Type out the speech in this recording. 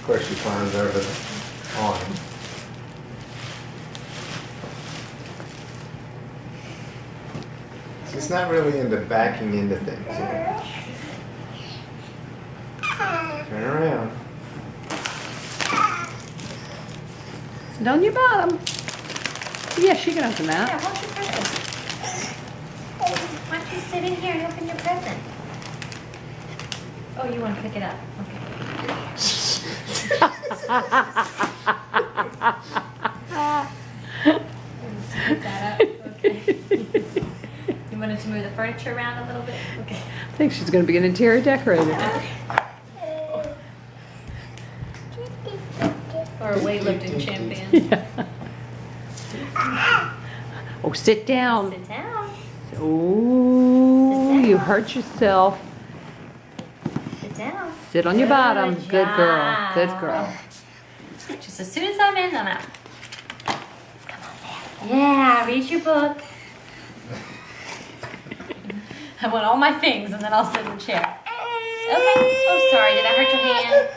course, she climbs over the awning. She's not really into backing into things yet. Turn around. Sit on your bottom. Yeah, she can open Yeah, that. what's your present? Why don't you sit in here and open your present? Oh, you want to pick it up? Okay. Pick that up? Okay. You wanted to move the furniture around a little bit? Okay. I think she's going to be an interior decorator. Or a weightlifting champion. Yeah. Oh, sit down. Sit down. Oh, Sit down. you hurt yourself. Sit down. Sit on your bottom. Good Good girl. job. Good girl. Just as soon as I'm in, I'm out. Come on, there. Yeah, read your book. I want all my things, and then I'll sit in the chair. Okay. Oh, sorry. Did I hurt your hand?